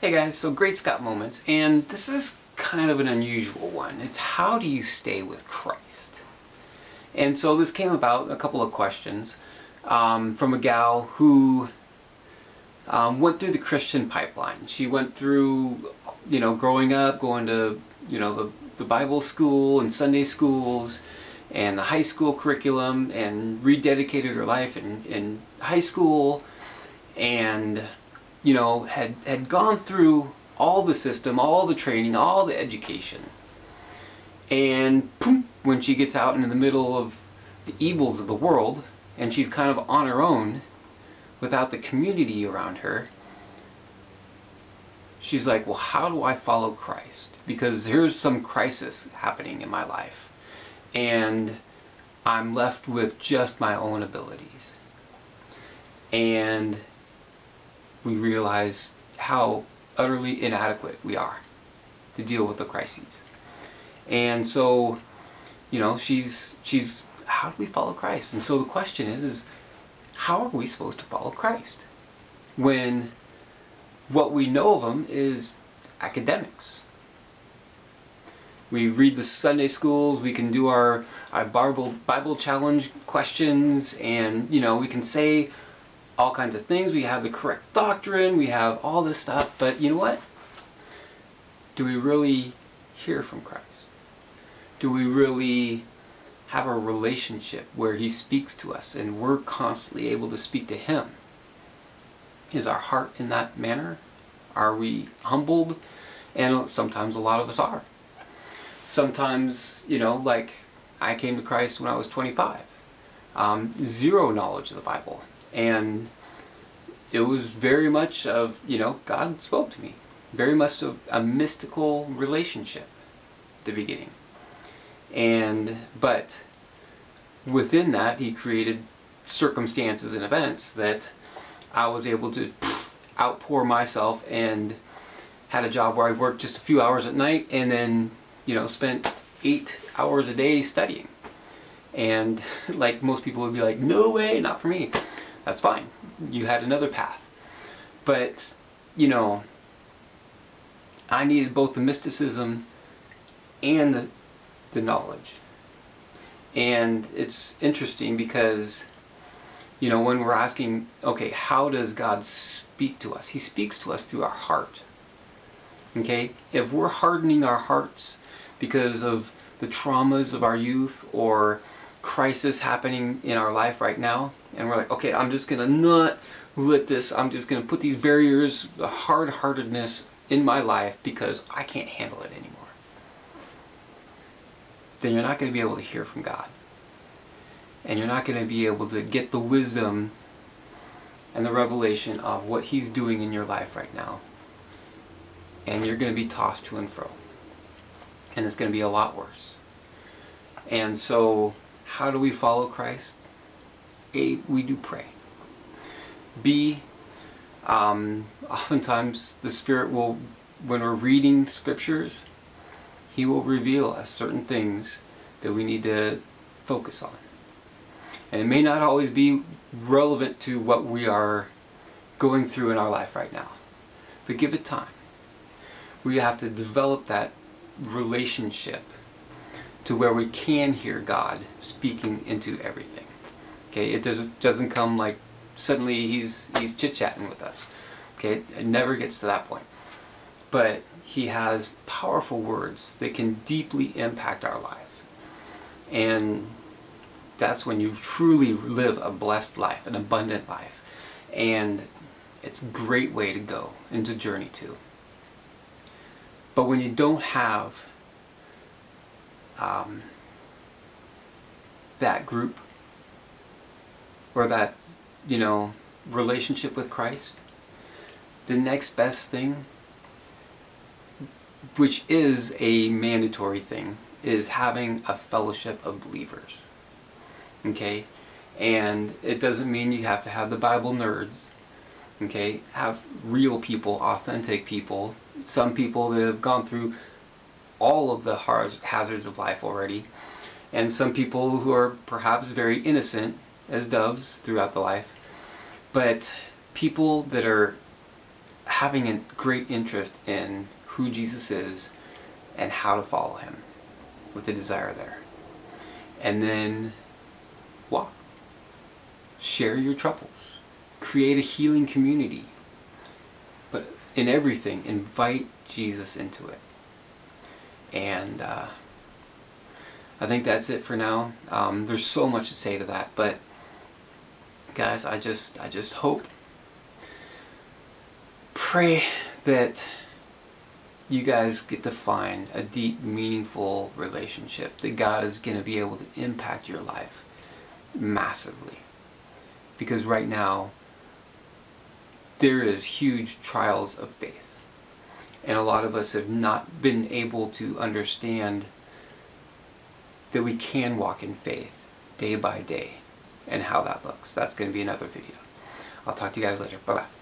Hey guys, so Great Scott Moments, and this is kind of an unusual one. It's how do you stay with Christ? And so this came about a couple of questions from a gal who went through the Christian pipeline. She went through, growing up, going to, the Bible school and Sunday schools and the high school curriculum, and rededicated her life in high school, and had gone through all the system, all the training, all the education. And boom, when she gets out into the middle of the evils of the world, and she's kind of on her own, without the community around her, she's like, well, how do I follow Christ? Because here's some crisis happening in my life, and I'm left with just my own abilities. And we realize how utterly inadequate we are to deal with the crises. And so, she's how do we follow Christ? And so the question is how are we supposed to follow Christ when what we know of him is academics? We read the Sunday schools, we can do our Bible challenge questions, and we can say all kinds of things. We have the correct doctrine, we have all this stuff, but you know what? Do we really hear from Christ? Do we really have a relationship where he speaks to us and we're constantly able to speak to him? Is our heart in that manner? Are we humbled? And sometimes a lot of us are. Sometimes, like I came to Christ when I was 25. Zero knowledge of the Bible. And it was very much of, God spoke to me. Very much of a mystical relationship at the beginning. But within that, he created circumstances and events that I was able to outpour myself, and had a job where I worked just a few hours at night and then, spent 8 hours a day studying. And like most people would be like, no way, not for me. That's fine. You had another path. But, I needed both the mysticism and the knowledge. And it's interesting because, when we're asking, okay, how does God speak to us? He speaks to us through our heart. Okay? If we're hardening our hearts because of the traumas of our youth or crisis happening in our life right now, and we're like, okay, I'm just going to not let this, I'm just going to put these barriers, the hard-heartedness in my life because I can't handle it anymore, then you're not going to be able to hear from God. And you're not going to be able to get the wisdom and the revelation of what he's doing in your life right now. And you're going to be tossed to and fro. And it's going to be a lot worse. And so, how do we follow Christ? A, we do pray. B, oftentimes the Spirit will, when we're reading scriptures, he will reveal us certain things that we need to focus on. And it may not always be relevant to what we are going through in our life right now. But give it time. We have to develop that relationship to where we can hear God speaking into everything. Okay, it doesn't come like suddenly he's chit-chatting with us. Okay, it never gets to that point. But he has powerful words that can deeply impact our life. And that's when you truly live a blessed life, an abundant life. And it's a great way to go and to journey to. But when you don't have that group or that, relationship with Christ, the next best thing, which is a mandatory thing, is having a fellowship of believers. Okay? And it doesn't mean you have to have the Bible nerds. Okay? Have real people, authentic people, some people that have gone through all of the hazards of life already, and some people who are perhaps very innocent as doves throughout the life, but people that are having a great interest in who Jesus is and how to follow him, with a desire there. And then walk. Share your troubles. Create a healing community. But in everything, invite Jesus into it. And I think that's it for now. There's so much to say to that, but guys, I just hope, pray that you guys get to find a deep, meaningful relationship, that God is going to be able to impact your life massively. Because right now, there is huge trials of faith. And a lot of us have not been able to understand that we can walk in faith day by day, and how that looks. That's going to be another video. I'll talk to you guys later. Bye-bye.